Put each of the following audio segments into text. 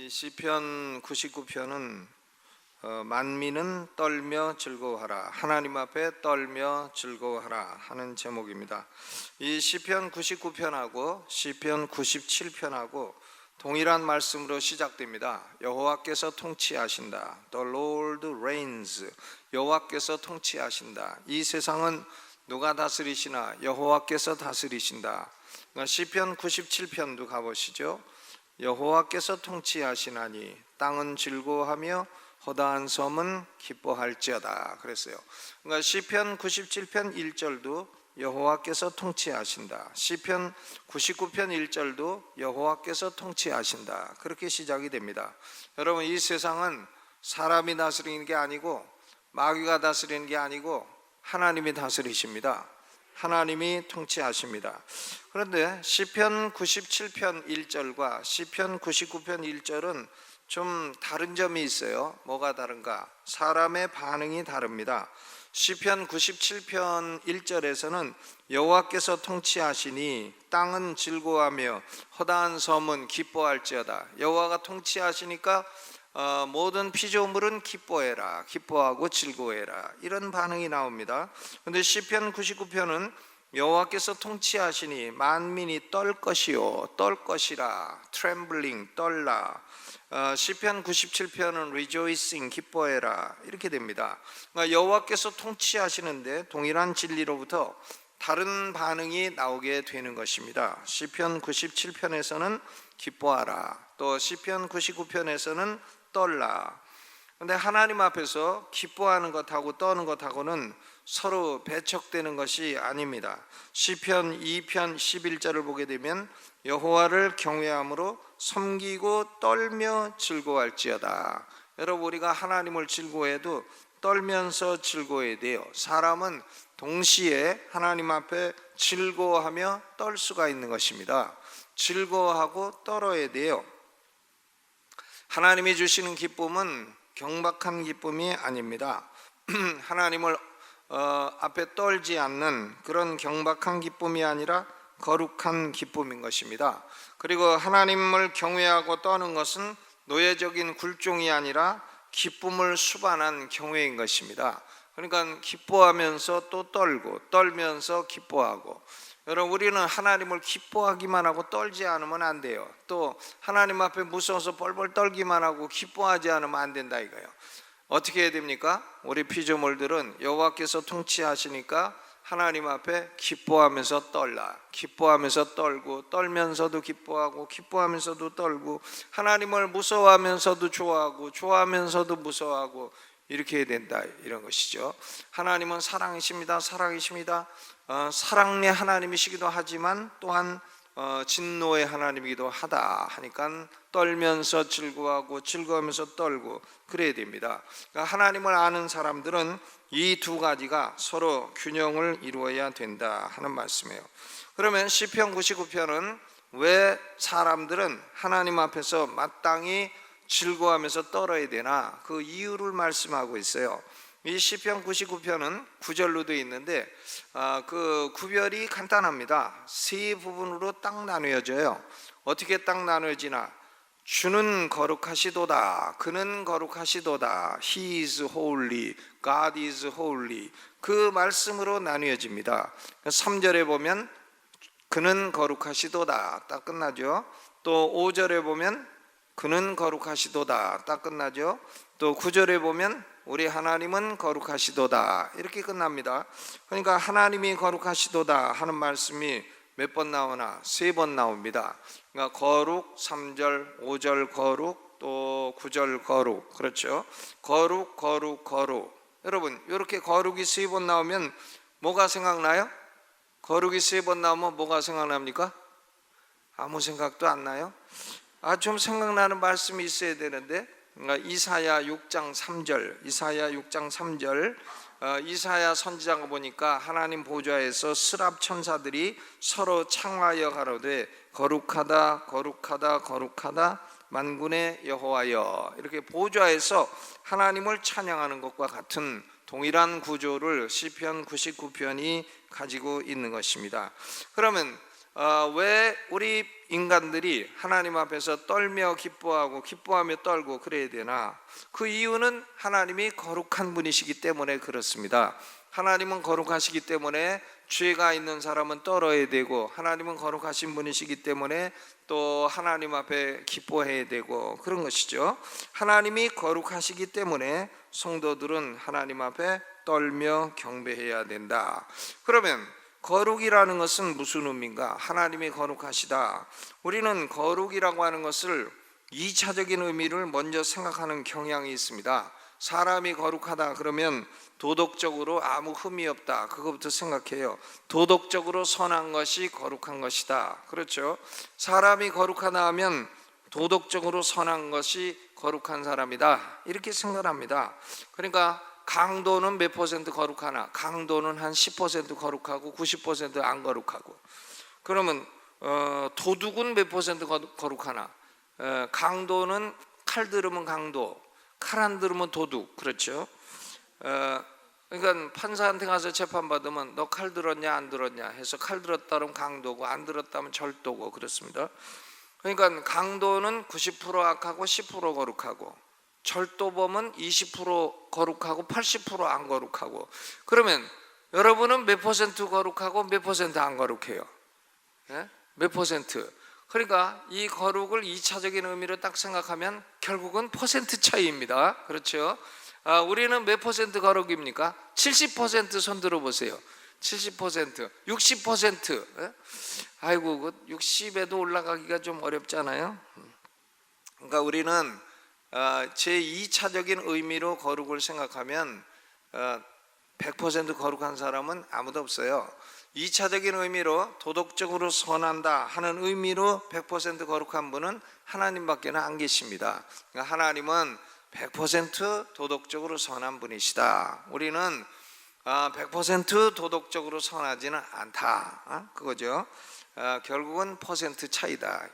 이 시편 99편은 만민은 떨며 즐거워하라, 하나님 앞에 떨며 즐거워하라 하는 제목입니다. 이 시편 99편하고 시편 97편하고 동일한 말씀으로 시작됩니다. 여호와께서 통치하신다. The Lord reigns. 여호와께서 통치하신다. 이 세상은 누가 다스리시나? 여호와께서 다스리신다. 시편 97편도 가보시죠. 여호와께서 통치하시나니 땅은 즐거워하며 허다한 섬은 기뻐할지어다 그랬어요. 그러니까 시편 97편 1절도 여호와께서 통치하신다. 시편 99편 1절도 여호와께서 통치하신다. 그렇게 시작이 됩니다. 여러분, 이 세상은 사람이 다스리는 게 아니고 마귀가 다스리는 게 아니고 하나님이 다스리십니다. 하나님이 통치하십니다. 그런데 시편 97편 1절과 시편 99편 1절은 좀 다른 점이 있어요. 뭐가 다른가? 사람의 반응이 다릅니다. 시편 97편 1절에서는 여호와께서 통치하시니 땅은 즐거워하며 허다한 섬은 기뻐할지어다. 여호와가 통치하시니까 모든 피조물은 기뻐해라, 기뻐하고 즐거워해라, 이런 반응이 나옵니다. 그런데 시편 99편은 여호와께서 통치하시니 만민이 떨 것이요, 떨 것이라, trembling, 떨라. 시편 97편은 rejoicing, 기뻐해라, 이렇게 됩니다. 그러니까 여호와께서 통치하시는데 동일한 진리로부터 다른 반응이 나오게 되는 것입니다. 시편 97편에서는 기뻐하라, 또 시편 99편에서는 떨라. 그런데 하나님 앞에서 기뻐하는 것하고 떠는 것하고는 서로 배척되는 것이 아닙니다. 시편 2편 11절을 보게 되면 여호와를 경외함으로 섬기고 떨며 즐거워할지어다. 여러분, 우리가 하나님을 즐거워해도 떨면서 즐거워해야 돼요. 사람은 동시에 하나님 앞에 즐거워하며 떨 수가 있는 것입니다. 즐거워하고 떨어야 돼요. 하나님이 주시는 기쁨은 경박한 기쁨이 아닙니다. 하나님을 앞에 떨지 않는 그런 경박한 기쁨이 아니라 거룩한 기쁨인 것입니다. 그리고 하나님을 경외하고 떠는 것은 노예적인 굴종이 아니라 기쁨을 수반한 경외인 것입니다. 그러니까 기뻐하면서 또 떨고, 떨면서 기뻐하고. 여러분, 우리는 하나님을 기뻐하기만 하고 떨지 않으면 안 돼요. 또 하나님 앞에 무서워서 뻘뻘 떨기만 하고 기뻐하지 않으면 안 된다 이거예요. 어떻게 해야 됩니까? 우리 피조물들은 여호와께서 통치하시니까 하나님 앞에 기뻐하면서 떨라, 기뻐하면서 떨고, 떨면서도 기뻐하고, 기뻐하면서도 떨고, 하나님을 무서워하면서도 좋아하고, 좋아하면서도 무서워하고, 이렇게 해야 된다, 이런 것이죠. 하나님은 사랑이십니다. 사랑이십니다. 사랑의 하나님이시기도 하지만 또한 진노의 하나님이기도 하다 하니까 떨면서 즐거워하고 즐거우면서 떨고 그래야 됩니다. 그러니까 하나님을 아는 사람들은 이 두 가지가 서로 균형을 이루어야 된다 하는 말씀이에요. 그러면 시편 99편은 왜 사람들은 하나님 앞에서 마땅히 즐거워하면서 떨어야 되나, 그 이유를 말씀하고 있어요. 이 시편 99편은 9절로 되어 있는데 그 구별이 간단합니다. 세 부분으로 딱 나누어져요. 어떻게 딱 나누어지나? 주는 거룩하시도다, 그는 거룩하시도다, He is holy, God is holy, 그 말씀으로 나누어집니다. 3절에 보면 그는 거룩하시도다, 딱 끝나죠. 또 5절에 보면 그는 거룩하시도다, 딱 끝나죠. 또 9절에 보면 우리 하나님은 거룩하시도다, 이렇게 끝납니다. 그러니까 하나님이 거룩하시도다 하는 말씀이 몇 번 나오나? 3번 나옵니다. 그러니까 거룩 3절, 5절 거룩, 또 9절 거룩, 그렇죠? 거룩, 거룩, 거룩. 여러분, 이렇게 거룩이 3번 나오면 뭐가 생각나요? 거룩이 3번 나오면 뭐가 생각납니까? 아무 생각도 안 나요? 좀 생각나는 말씀이 있어야 되는데, 이사야 6장 3절, 이사야 6장 3절, 이사야 선지자가 보니까 하나님 보좌에서 스랍 천사들이 서로 창하여 가로되 거룩하다, 거룩하다, 거룩하다, 만군의 여호와여, 이렇게 보좌에서 하나님을 찬양하는 것과 같은 동일한 구조를 시편 99편이 가지고 있는 것입니다. 그러면 왜 우리 인간들이 하나님 앞에서 떨며 기뻐하고 기뻐하며 떨고 그래야 되나? 그 이유는 하나님이 거룩한 분이시기 때문에 그렇습니다. 하나님은 거룩하시기 때문에 죄가 있는 사람은 떨어야 되고, 하나님은 거룩하신 분이시기 때문에 또 하나님 앞에 기뻐해야 되고 그런 것이죠. 하나님이 거룩하시기 때문에 성도들은 하나님 앞에 떨며 경배해야 된다. 그러면 거룩이라는 것은 무슨 의미인가? 하나님이 거룩하시다. 우리는 거룩이라고 하는 것을 2차적인 의미를 먼저 생각하는 경향이 있습니다. 사람이 거룩하다 그러면 도덕적으로 아무 흠이 없다, 그것부터 생각해요. 도덕적으로 선한 것이 거룩한 것이다. 그렇죠? 사람이 거룩하다 하면 도덕적으로 선한 것이 거룩한 사람이다, 이렇게 생각합니다. 그러니까 강도는 몇 퍼센트 거룩하나? 강도는 한 10% 거룩하고 90%안 거룩하고. 그러면 도둑은 몇 퍼센트 거룩하나? 강도는 칼 들으면 강도, 칼 안 들으면 도둑. 그렇죠? 그러니까 판사한테 가서 재판받으면 너 칼 들었냐 안 들었냐 해서 칼 들었다 그러면 강도고, 안 들었다면 절도고 그렇습니다. 그러니까 강도는 90% 악하고 10% 거룩하고, 절도범은 20% 거룩하고 80% 안 거룩하고. 그러면 여러분은 몇 퍼센트 거룩하고 몇 퍼센트 안 거룩해요? 예? 몇 퍼센트? 그러니까 이 거룩을 2차적인 의미로 딱 생각하면 결국은 퍼센트 차이입니다. 그렇죠? 우리는 몇 퍼센트 거룩입니까? 70% 손 들어보세요. 70%, 60%. 예? 아이고, 60에도 올라가기가 좀 어렵잖아요. 그러니까 우리는 제2차적인 의미로 거룩을 생각하면 100% 거룩한 사람은 아무도 없어요. 2차적인 의미로 도덕적으로 선한다 하는 의미로 100% 거룩한 분은 하나님밖에 안 계십니다. 그러니까 하나님은 100% 도덕적으로 선한 분이시다. 우리는 100% 도덕적으로 선하지는 않다, 그거죠. 결국은 퍼센트 차이다.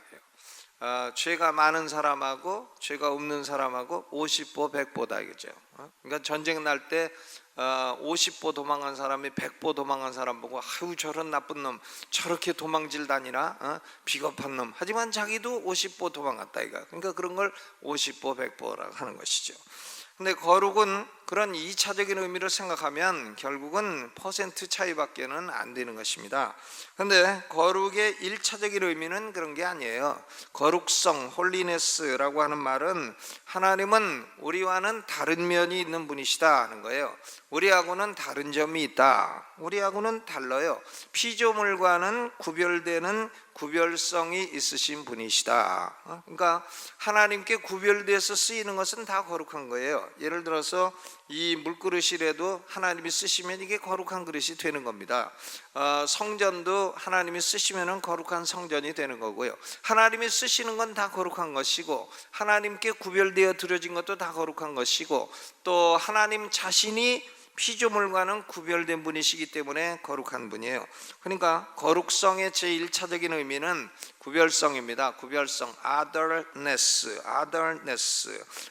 죄가 많은 사람하고 죄가 없는 사람하고 50보 100보다 이거죠. 그러니까 전쟁 날 때 50보 도망간 사람이 100보 도망간 사람 보고 아유 저런 나쁜 놈 저렇게 도망질 다니나, 비겁한 놈. 하지만 자기도 50보 도망갔다 이거. 그러니까 그런 걸 50보 100보라고 하는 것이죠. 근데 거룩은 그런 2차적인 의미를 생각하면 결국은 퍼센트 차이밖에는 안 되는 것입니다. 그런데 거룩의 1차적인 의미는 그런 게 아니에요. 거룩성, 홀리네스라고 하는 말은 하나님은 우리와는 다른 면이 있는 분이시다 하는 거예요. 우리하고는 다른 점이 있다. 우리하고는 달라요. 피조물과는 구별되는 구별성이 있으신 분이시다. 그러니까 하나님께 구별돼서 쓰이는 것은 다 거룩한 거예요. 예를 들어서 이 물그릇이라도 하나님이 쓰시면 이게 거룩한 그릇이 되는 겁니다. 성전도 하나님이 쓰시면 거룩한 성전이 되는 거고요. 하나님이 쓰시는 건 다 거룩한 것이고, 하나님께 구별되어 드려진 것도 다 거룩한 것이고, 또 하나님 자신이 피조물과는 구별된 분이시기 때문에 거룩한 분이에요. 그러니까 거룩성의 제1차적인 의미는 구별성입니다. 구별성, otherness.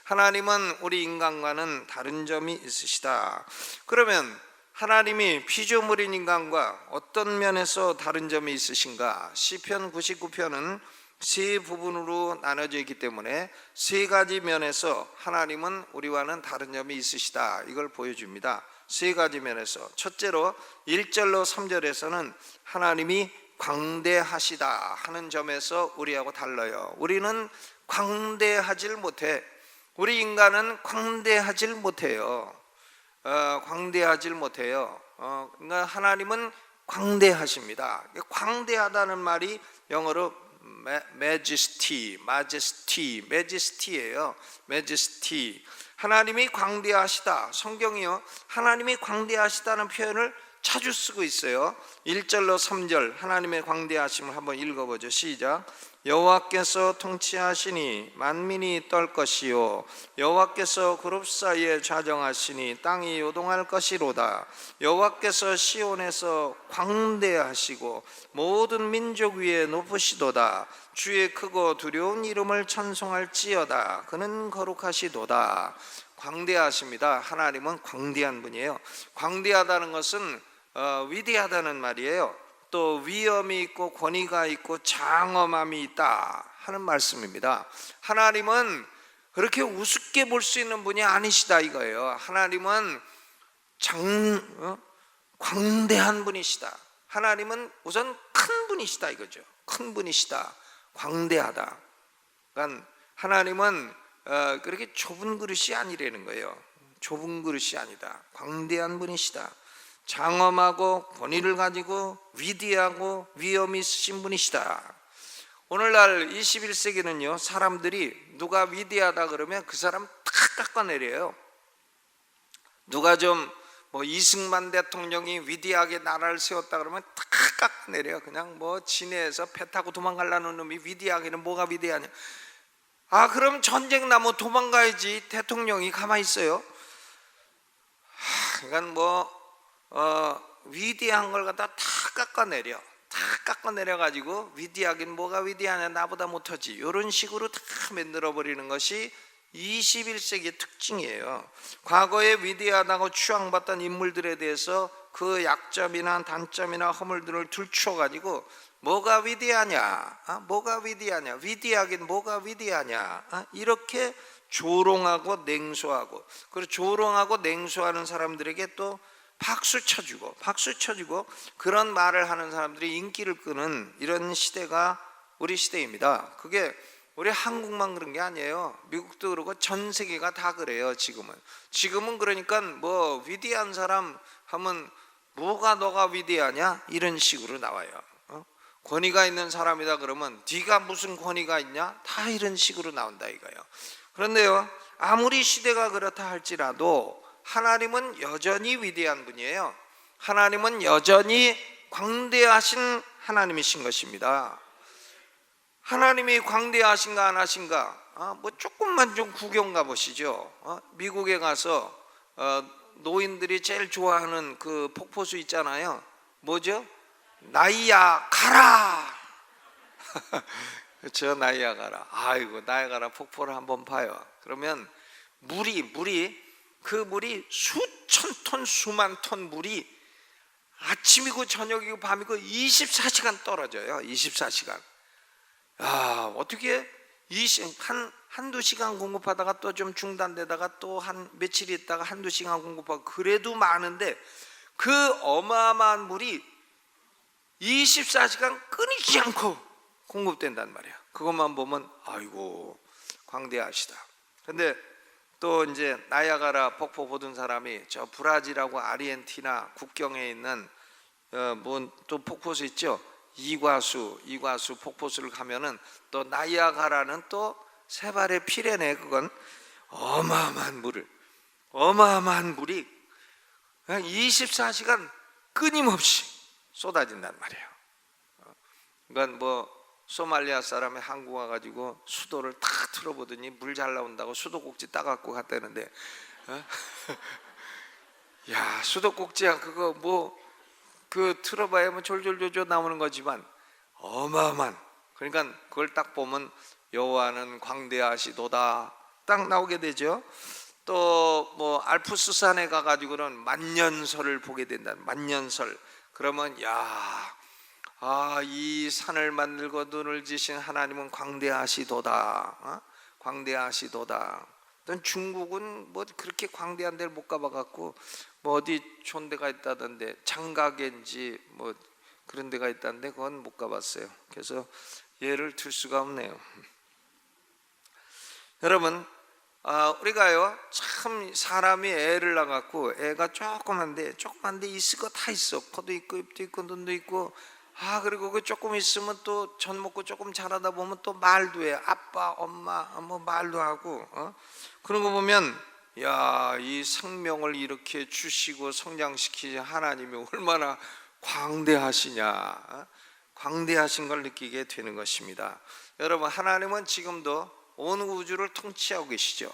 하나님은 우리 인간과는 다른 점이 있으시다. 그러면 하나님이 피조물인 인간과 어떤 면에서 다른 점이 있으신가? 시편 99편은 세 부분으로 나눠져 있기 때문에 세 가지 면에서 하나님은 우리와는 다른 점이 있으시다, 이걸 보여줍니다. 세 가지 면에서. 첫째로 1절로 3절에서는 하나님이 광대하시다 하는 점에서 우리하고 달라요. 우리는 광대하질 못해. 우리 인간은 광대하질 못해요. 광대하질 못해요. 그러니까 하나님은 광대하십니다. 광대하다는 말이 영어로 majesty예요. majesty. 하나님이 광대하시다. 성경이요, 하나님이 광대하시다는 표현을 자주 쓰고 있어요. 1절로 3절 하나님의 광대하심을 한번 읽어보죠. 시작. 여호와께서 통치하시니 만민이 떨 것이요, 여호와께서 그룹 사이에 좌정하시니 땅이 요동할 것이로다. 여호와께서 시온에서 광대하시고 모든 민족 위에 높으시도다. 주의 크고 두려운 이름을 찬송할지어다. 그는 거룩하시도다. 광대하십니다. 하나님은 광대한 분이에요. 광대하다는 것은 위대하다는 말이에요. 또 위엄이 있고 권위가 있고 장엄함이 있다 하는 말씀입니다. 하나님은 그렇게 우습게 볼 수 있는 분이 아니시다 이거예요. 하나님은 광대한 분이시다. 하나님은 우선 큰 분이시다 이거죠. 큰 분이시다. 광대하다. 그러니까 하나님은 그렇게 좁은 그릇이 아니라는 거예요. 좁은 그릇이 아니다. 광대한 분이시다. 장엄하고 권위를 가지고 위대하고 위엄이 있으신 분이시다. 오늘날 21세기는요 사람들이 누가 위대하다 그러면 그 사람 다 깎아내려요. 누가 좀 뭐 이승만 대통령이 위대하게 나라를 세웠다 그러면 다 깎아내려요. 그냥 뭐 진해에서 배 타고 도망가려는 놈이 위대하기는 뭐가 위대하냐. 그럼 전쟁 나면 도망가야지. 대통령이 가만히 있어요? 그러니까 위대한 걸 갖다 다 깎아내려. 다 깎아내려 가지고 위대하긴 뭐가 위대하냐, 나보다 못하지, 이런 식으로 다 만들어 버리는 것이 21세기의 특징이에요. 과거에 위대하다고 추앙받던 인물들에 대해서 그 약점이나 단점이나 허물들을 들추어 가지고 뭐가 위대하냐, 뭐가 위대하냐, 위대하긴 뭐가 위대하냐, 이렇게 조롱하고 냉소하고, 그리고 조롱하고 냉소하는 사람들에게 또 박수 쳐주고 그런 말을 하는 사람들이 인기를 끄는 이런 시대가 우리 시대입니다. 그게 우리 한국만 그런 게 아니에요. 미국도 그러고 전 세계가 다 그래요. 지금은 그러니까 뭐 위대한 사람 하면 뭐가 너가 위대하냐 이런 식으로 나와요. 권위가 있는 사람이다 그러면 네가 무슨 권위가 있냐, 다 이런 식으로 나온다 이거예요. 그런데요, 아무리 시대가 그렇다 할지라도 하나님은 여전히 위대한 분이에요. 하나님은 여전히 광대하신 하나님이신 것입니다. 하나님이 광대하신가 안 하신가, 뭐 조금만 좀 구경 가보시죠. 미국에 가서 노인들이 제일 좋아하는 그 폭포수 있잖아요. 뭐죠? 나이아가라. 그렇죠, 나이아가라. 아이고, 나이아가라 폭포를 한번 봐요. 그러면 그 물이 수천 톤 수만 톤 물이 아침이고 저녁이고 밤이고 24시간 떨어져요. 24시간. 어떻게 한두 시간 공급하다가 또 좀 중단되다가 또 한 며칠 있다가 한두 시간 공급하고, 그래도 많은데 그 어마어마한 물이 24시간 끊이지 않고 공급된단 말이야. 그것만 보면 아이고 광대하시다. 근데 또 이제 나이아가라 폭포 보던 사람이 저 브라질하고 아르헨티나 국경에 있는 뭐 또 폭포수 있죠. 이과수 폭포수를 가면은 또 나이아가라는 또 세 발의 피레네. 그건 어마어마한 물이 그냥 24시간 끊임없이 쏟아진단 말이에요. 그러니까 뭐 소말리아 사람이 한국 와가지고 수도를 탁 틀어보더니 물 잘 나온다고 수도꼭지 따갖고 갔다는데, 야, 수도꼭지야 그거 뭐 그 틀어봐야 뭐 졸졸졸졸 나오는 거지만 어마어마한, 그러니까 그걸 딱 보면 여호와는 광대하시도다 딱 나오게 되죠. 또 뭐 알프스산에 가가지고는 만년설을 보게 된다. 만년설. 그러면 이 산을 만들고 눈을 지신 하나님은 광대하시도다. 광대하시도다. 중국은 뭐 그렇게 광대한 데를 못 가봐갖고 뭐 어디 좋은 데가 있다던데, 장가겐지 뭐 그런 데가 있다는데 그건 못 가봤어요. 그래서 예를 들 수가 없네요. 여러분, 우리가요 참 사람이 애를 낳았고 애가 조그만데 있을 거 다 있어. 코도 있고 입도 있고 눈도 있고, 그리고 그 조금 있으면 또 젖 먹고 조금 자라다 보면 또 말도 해. 아빠 엄마 뭐 말도 하고. 그런 거 보면 이 생명을 이렇게 주시고 성장시키신 하나님이 얼마나 광대하시냐, 광대하신 걸 느끼게 되는 것입니다. 여러분, 하나님은 지금도 온 우주를 통치하고 계시죠.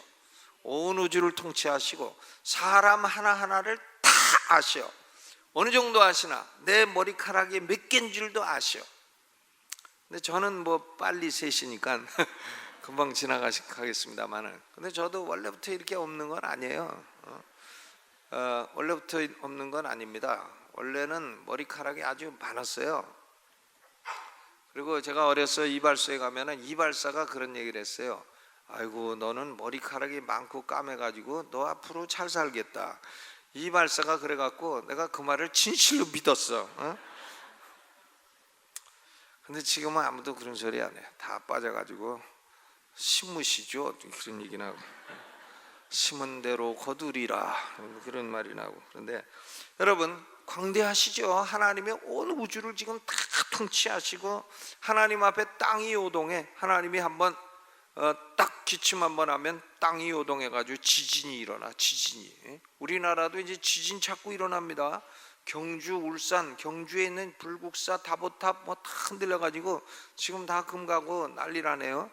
온 우주를 통치하시고 사람 하나하나를 다 아셔. 어느 정도 아시나? 내 머리카락이 몇 개인 줄도 아셔. 근데 저는 뭐 빨리 세시니까 금방 지나가겠습니다만은, 근데 저도 원래부터 이렇게 없는 건 아니에요. 원래부터 없는 건 아닙니다. 원래는 머리카락이 아주 많았어요. 그리고 제가 어려서 이발소에 가면은 이발사가 그런 얘기를 했어요. 아이고, 너는 머리카락이 많고 까매가지고 너 앞으로 잘 살겠다. 이발사가 그래갖고 내가 그 말을 진실로 믿었어. 근데 지금은 아무도 그런 소리 안 해. 다 빠져가지고 심으시죠, 그런 얘기 나고, 심은 대로 거두리라, 그런 말이 나고. 그런데 여러분, 광대하시죠. 하나님의 온 우주를 지금 다 통치하시고, 하나님 앞에 땅이 요동해. 하나님이 한번 딱 기침 한번 하면 땅이 요동해가지고 지진이 일어나. 지진이. 우리나라도 이제 지진 자꾸 일어납니다. 경주, 울산, 경주에 있는 불국사, 다보탑 뭐 다 흔들려가지고 지금 다 금가고 난리라네요.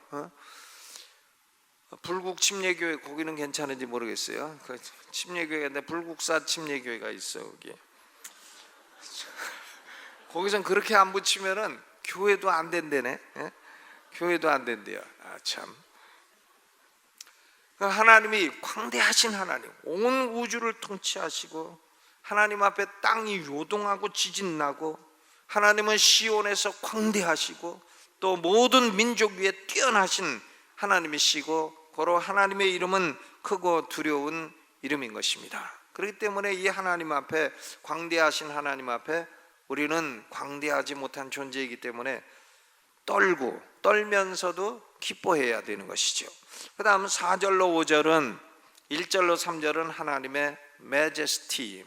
불국 침례교회, 거기는 괜찮은지 모르겠어요. 그 침례교회인데 불국사 침례교회가 있어 거기. 거기선 그렇게 안 붙이면은 교회도 안 된대네. 교회도 안 된대요. 아, 참. 하나님이 광대하신 하나님, 온 우주를 통치하시고, 하나님 앞에 땅이 요동하고 지진 나고, 하나님은 시온에서 광대하시고 또 모든 민족 위에 뛰어나신 하나님이시고, 고로 하나님의 이름은 크고 두려운 이름인 것입니다. 그렇기 때문에 이 하나님 앞에, 광대하신 하나님 앞에 우리는 광대하지 못한 존재이기 때문에 떨면서도 기뻐해야 되는 것이죠. 그 다음 4절로 5절은, 1절로 3절은 하나님의 majesty,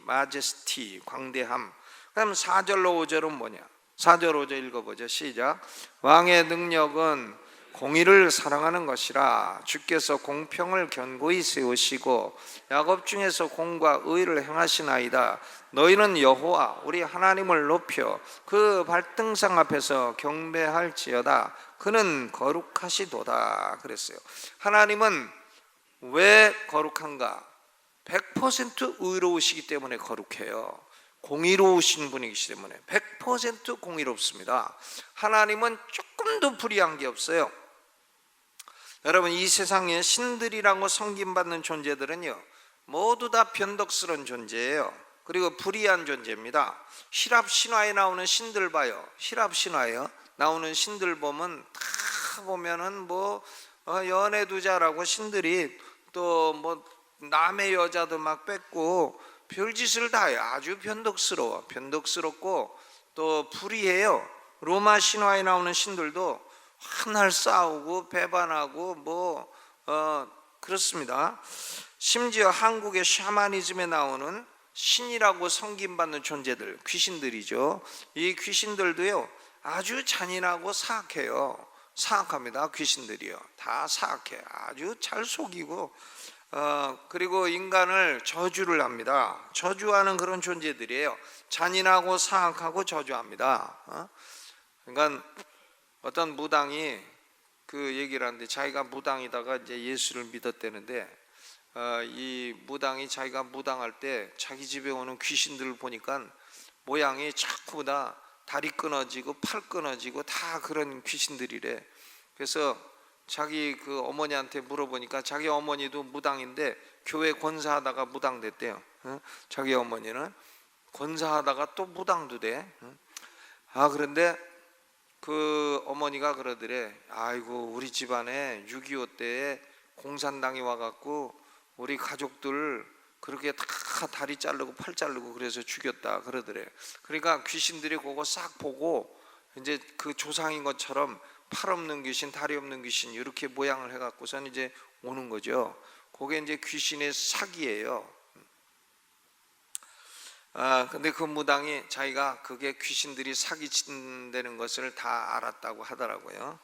광대함. 그 다음 4절로 5절은 뭐냐? 4절 5절 읽어보죠. 시작. 왕의 능력은 공의를 사랑하는 것이라. 주께서 공평을 견고히 세우시고 야곱 중에서 공과 의를 행하시나이다. 너희는 여호와 우리 하나님을 높여 그 발등상 앞에서 경배할지어다. 그는 거룩하시도다. 그랬어요. 하나님은 왜 거룩한가? 100% 의로우시기 때문에 거룩해요. 공의로우신 분이기 때문에 100% 공의롭습니다. 하나님은 조금도 불의한 게 없어요. 여러분, 이 세상에 신들이라고 섬김받는 존재들은요, 모두 다 변덕스러운 존재예요. 그리고 불의한 존재입니다.希腊 신화에 나오는 신들 봐요.希腊 신화에 나오는 신들 보면 다 보면은 뭐 연애도 잘하고, 신들이 또 뭐 남의 여자도 막 뺏고 별짓을 다 해요. 아주 변덕스럽고 또 불의해요. 로마 신화에 나오는 신들도 한날 싸우고 배반하고 뭐 그렇습니다. 심지어 한국의 샤머니즘에 나오는 신이라고 섬김받는 존재들, 귀신들이죠. 이 귀신들도요, 아주 잔인하고 사악해요. 사악합니다. 귀신들이요, 다 사악해. 아주 잘 속이고, 그리고 인간을 저주를 합니다. 저주하는 그런 존재들이에요. 잔인하고 사악하고 저주합니다. 그러니까 어떤 무당이 그 얘기를 하는데, 자기가 무당이다가 이제 예수를 믿었대는데, 이 무당이 자기가 무당할 때 자기 집에 오는 귀신들을 보니까 모양이 전부 다 다리 끊어지고 팔 끊어지고 다 그런 귀신들이래. 그래서 자기 그 어머니한테 물어보니까 자기 어머니도 무당인데 교회 권사하다가 무당됐대요. 자기 어머니는 권사하다가 또 무당도 돼. 그런데 그 어머니가 그러더래. 아이고, 우리 집안에 6.25 때에 공산당이 와갖고 우리 가족들 그렇게 다 다리 자르고 팔 자르고 그래서 죽였다 그러더래. 그러니까 귀신들이 그거 싹 보고 이제 그 조상인 것처럼 팔 없는 귀신, 다리 없는 귀신 이렇게 모양을 해갖고선 이제 오는 거죠. 그게 이제 귀신의 사기예요. 근데 그 무당이 자기가 그게 귀신들이 사기친다는 것을 다 알았다고 하더라고요.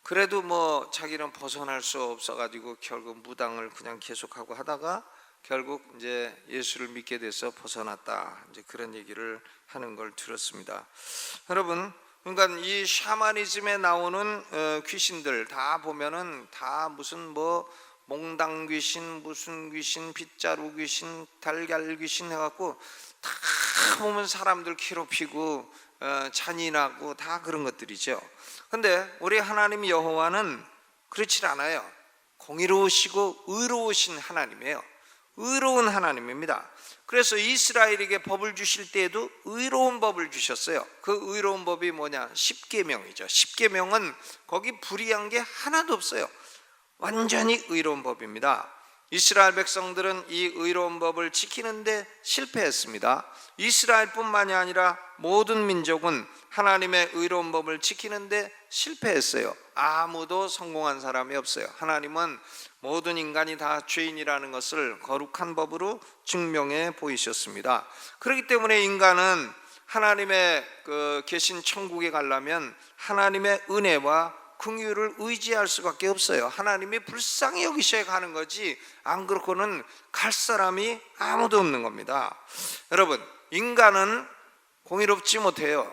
그래도 뭐 자기는 벗어날 수 없어가지고 결국 무당을 그냥 계속하고 하다가 결국 이제 예수를 믿게 돼서 벗어났다, 이제 그런 얘기를 하는 걸 들었습니다. 여러분, 그러니까 이 샤머니즘에 나오는 귀신들 다 보면은 다 무슨 뭐 몽당 귀신, 무슨 귀신, 빗자루 귀신, 달걀 귀신 해갖고 다 보면 사람들 괴롭히고 잔인하고 다 그런 것들이죠. 근데 우리 하나님 여호와는 그렇지 않아요. 공의로우시고 의로우신 하나님이에요. 의로운 하나님입니다. 그래서 이스라엘에게 법을 주실 때에도 의로운 법을 주셨어요. 그 의로운 법이 뭐냐? 십계명이죠. 십계명은 거기 불의한 게 하나도 없어요. 완전히 의로운 법입니다. 이스라엘 백성들은 이 의로운 법을 지키는데 실패했습니다. 이스라엘뿐만이 아니라 모든 민족은 하나님의 의로운 법을 지키는데 실패했어요. 아무도 성공한 사람이 없어요. 하나님은 모든 인간이 다 죄인이라는 것을 거룩한 법으로 증명해 보이셨습니다. 그렇기 때문에 인간은 하나님의 계신 천국에 가려면 하나님의 은혜와 긍휼을 의지할 수밖에 없어요. 하나님이 불쌍히 여기셔야 가는 거지, 안 그렇고는 갈 사람이 아무도 없는 겁니다. 여러분, 인간은 공의롭지 못해요.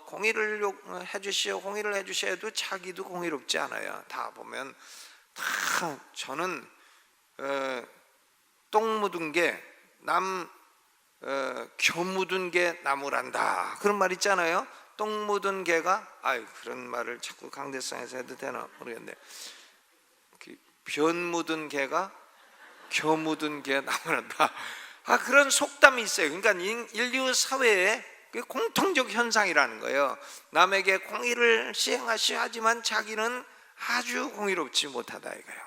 공의를 해주시오, 공의를 해주셔도 자기도 공의롭지 않아요. 다 보면 다 저는 똥 묻은 게 겨 묻은 게 나무란다, 그런 말 있잖아요. 똥 묻은 개가, 그런 말을 자꾸 강대상에서 해도 되나 모르겠는데, 변 묻은 개가 겨 묻은 게 나무란다. 그런 속담이 있어요. 그러니까 인류 사회에 공통적 현상이라는 거예요. 남에게 공의를 시행하시려 하지만 자기는 아주 공의롭지 못하다 이거예요.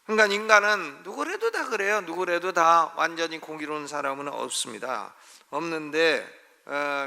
그러니까 인간은 누구래도 다 그래요. 누구래도 다 완전히 공의로운 사람은 없습니다. 없는데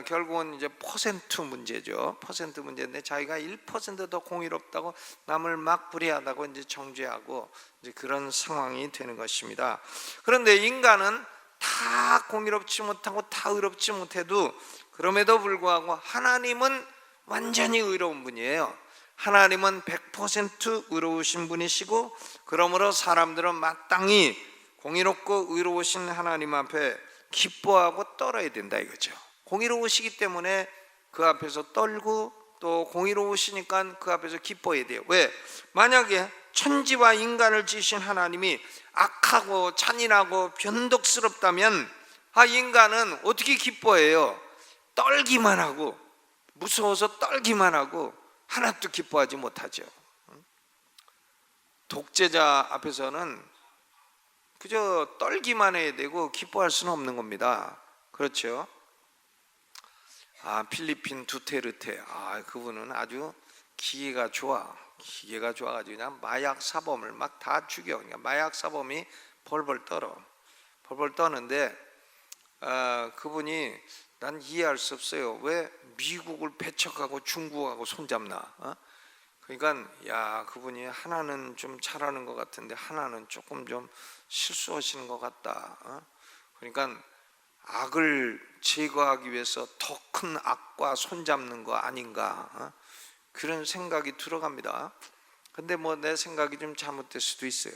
결국은 이제 퍼센트 문제죠. 퍼센트 문제인데 자기가 1% 더 공의롭다고 남을 막 불의하다고 이제 정죄하고 이제 그런 상황이 되는 것입니다. 그런데 인간은 다 공의롭지 못하고 다 의롭지 못해도 그럼에도 불구하고 하나님은 완전히 의로운 분이에요. 하나님은 100% 의로우신 분이시고, 그러므로 사람들은 마땅히 공의롭고 의로우신 하나님 앞에 기뻐하고 떨어야 된다 이거죠. 공의로우시기 때문에 그 앞에서 떨고, 또 공의로우시니까 그 앞에서 기뻐해야 돼요. 왜? 만약에 천지와 인간을 지으신 하나님이 악하고 잔인하고 변덕스럽다면 인간은 어떻게 기뻐해요? 떨기만 하고, 무서워서 떨기만 하고 하나도 기뻐하지 못하죠. 독재자 앞에서는 그저 떨기만 해야 되고 기뻐할 수는 없는 겁니다. 그렇죠? 필리핀 두테르테, 그분은 아주 기계가 좋아가지고 그냥 마약 사범을 막 다 죽여. 그러니까 마약 사범이 벌벌 떠는데 그분이 난 이해할 수 없어요. 왜 미국을 배척하고 중국하고 손잡나? 그러니까 그분이 하나는 좀 잘하는 것 같은데 하나는 조금 좀 실수하시는 것 같다. 그러니까 악을 제거하기 위해서 더 큰 악과 손잡는 거 아닌가, 그런 생각이 들어갑니다. 근데 내 생각이 좀 잘못될 수도 있어요.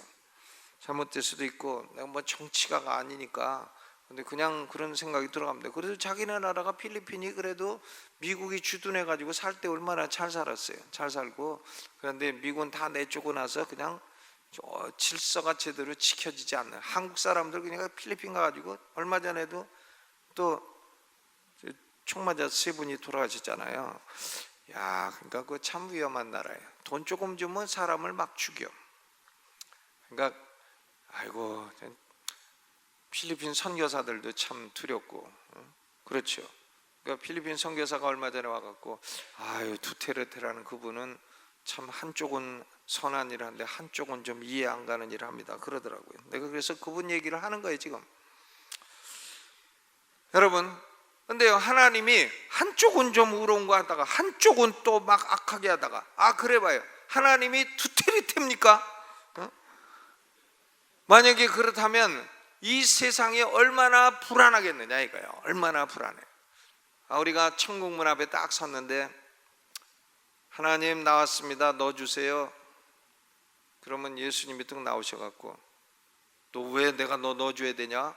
잘못될 수도 있고, 내가 정치가가 아니니까 근데 그냥 그런 생각이 들어갑니다. 그래도 자기네 나라가 필리핀이 그래도 미국이 주둔해 가지고 살 때 얼마나 잘 살았어요. 잘 살고. 그런데 미국은 다 내쫓고 나서 그냥 질서가 제대로 지켜지지 않는, 한국 사람들 그냥 필리핀 가가지고 얼마 전에도 또 총 맞아 3분이 돌아가셨잖아요. 그러니까 그거 참 위험한 나라예요. 돈 조금 주면 사람을 막 죽여. 그러니까 필리핀 선교사들도 참 두렵고, 그렇죠. 그러니까 필리핀 선교사가 얼마 전에 와갖고 두테르테라는 그분은 참 한쪽은 선한 일을 하는데 한쪽은 좀 이해 안 가는 일을 합니다, 그러더라고요. 내가 그래서 그분 얘기를 하는 거예요 지금. 여러분, 근데요, 하나님이 한쪽은 좀 의로운 거 하다가 한쪽은 또 막 악하게 하다가, 그래봐요, 하나님이 두테르테입니까? 만약에 그렇다면 이 세상이 얼마나 불안하겠느냐 이거예요. 얼마나 불안해. 우리가 천국 문 앞에 딱 섰는데 하나님 나왔습니다, 넣어주세요. 그러면 예수님이 딱 나오셔갖고, 또 왜 내가 너 넣어줘야 되냐?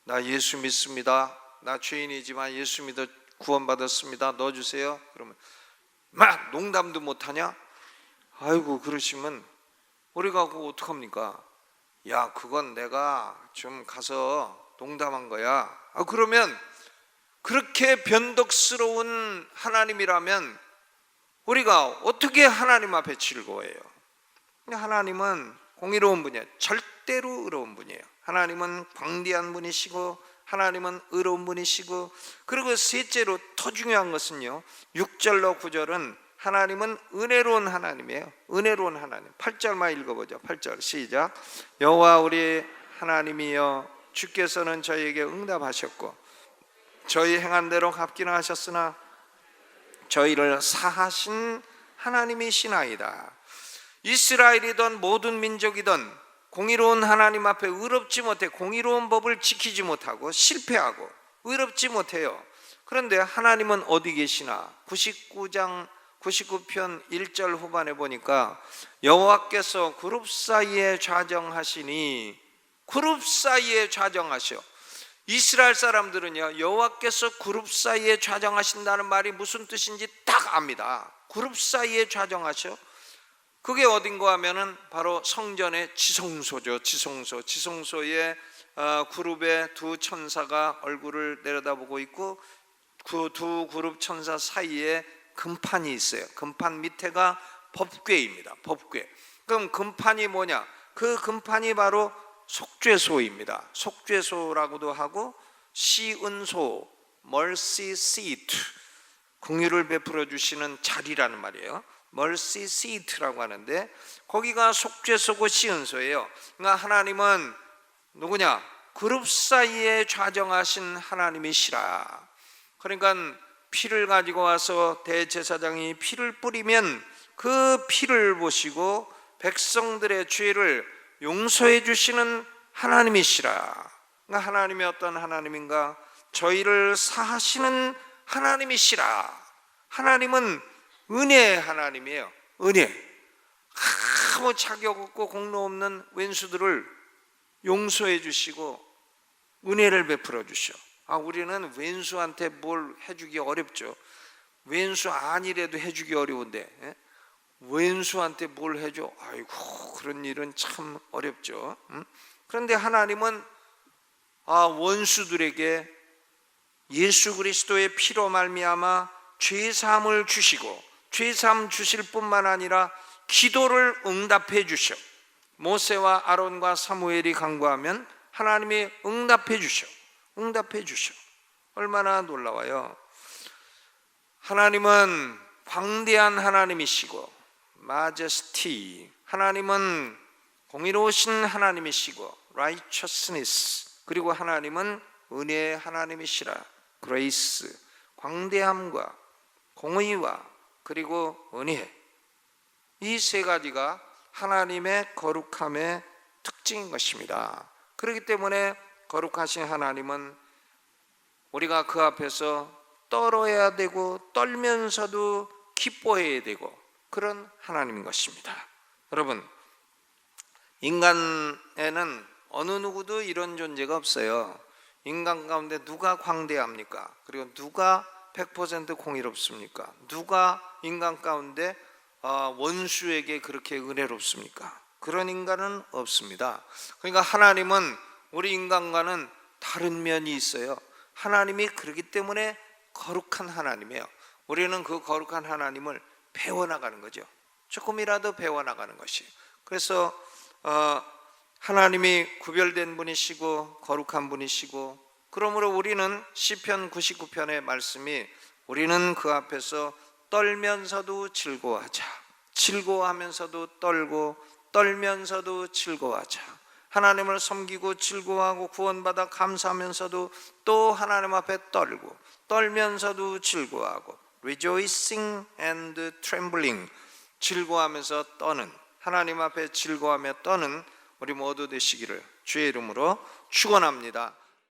나 예수 믿습니다. 나 죄인이지만 예수 믿어 구원받았습니다. 넣어주세요. 그러면 막 농담도 못하냐? 그러시면 우리가 그거 어떡합니까? 그건 내가 좀 가서 농담한 거야. 그러면 그렇게 변덕스러운 하나님이라면 우리가 어떻게 하나님 앞에 즐거워해요? 근데 하나님은 공의로운 분이에요. 절대로 의로운 분이에요. 하나님은 광대한 분이시고 하나님은 의로운 분이시고, 그리고 셋째로 더 중요한 것은요, 6절로 9절은 하나님은 은혜로운 하나님이에요. 은혜로운 하나님. 8절만 읽어보죠. 8절 시작. 여호와 우리 하나님이여, 주께서는 저희에게 응답하셨고 저희 행한 대로 갚기는 하셨으나 저희를 사하신 하나님이시나이다. 이스라엘이든 모든 민족이든 공의로운 하나님 앞에 의롭지 못해 공의로운 법을 지키지 못하고 실패하고 의롭지 못해요. 그런데 하나님은 어디 계시나? 99편 1절 후반에 보니까 여호와께서 그룹 사이에 좌정하시니, 그룹 사이에 좌정하셔. 이스라엘 사람들은요, 여호와께서 그룹 사이에 좌정하신다는 말이 무슨 뜻인지 딱 압니다. 그룹 사이에 좌정하셔. 그게 어딘가 하면은 바로 성전의 지성소죠. 지성소에 그룹의 두 천사가 얼굴을 내려다보고 있고 그 두 그룹 천사 사이에 금판이 있어요. 금판 밑에가 법궤입니다. 법궤. 그럼 금판이 뭐냐? 그 금판이 바로 속죄소입니다. 속죄소라고도 하고 시은소, mercy seat, 긍휼을 베풀어 주시는 자리라는 말이에요. mercy seat라고 하는데 거기가 속죄소고 시은소예요. 그러니까 하나님은 누구냐? 그룹 사이에 좌정하신 하나님이시라. 그러니까 피를 가지고 와서 대제사장이 피를 뿌리면 그 피를 보시고 백성들의 죄를 용서해 주시는 하나님이시라. 그러니까 하나님이 어떤 하나님인가? 저희를 사하시는 하나님이시라. 하나님은 은혜의 하나님이에요. 은혜. 아무 자격 없고 공로 없는 왼수들을 용서해 주시고 은혜를 베풀어 주셔. 우리는 왼수한테 뭘 해주기 어렵죠. 왼수 아니래도 해주기 어려운데 왼수한테 뭘 해줘? 아이고, 그런 일은 참 어렵죠. 그런데 하나님은 원수들에게 예수 그리스도의 피로 말미암아 죄사함을 주시고 죄사함 주실 뿐만 아니라 기도를 응답해 주셔. 모세와 아론과 사무엘이 간구하면 하나님이 응답해 주셔. 얼마나 놀라워요. 하나님은 광대한 하나님이시고 majesty, 하나님은 공의로우신 하나님이시고 righteousness, 그리고 하나님은 은혜의 하나님이시라. grace, 광대함과 공의와 그리고 은혜, 이 세 가지가 하나님의 거룩함의 특징인 것입니다. 그렇기 때문에 거룩하신 하나님은 우리가 그 앞에서 떨어야 되고 떨면서도 기뻐해야 되고 그런 하나님인 것입니다. 여러분, 인간에는 어느 누구도 이런 존재가 없어요. 인간 가운데 누가 광대합니까? 그리고 누가 100% 공의롭습니까? 누가 인간 가운데 원수에게 그렇게 은혜롭습니까? 그런 인간은 없습니다. 그러니까 하나님은 우리 인간과는 다른 면이 있어요. 하나님이 그렇기 때문에 거룩한 하나님이에요. 우리는 그 거룩한 하나님을 배워나가는 거죠. 조금이라도 배워나가는 것이. 그래서 하나님이 구별된 분이시고 거룩한 분이시고, 그러므로 우리는 시편 99편의 말씀이 우리는 그 앞에서 떨면서도 즐거워하자, 즐거워하면서도 떨고 떨면서도 즐거워하자. 하나님을 섬기고 즐거워하고 구원받아 감사하면서도 또 하나님 앞에 떨고 떨면서도 즐거워하고, rejoicing and trembling, 즐거워하면서 떠는, 하나님 앞에 즐거워하며 떠는 우리 모두 되시기를 주의 이름으로 축원합니다.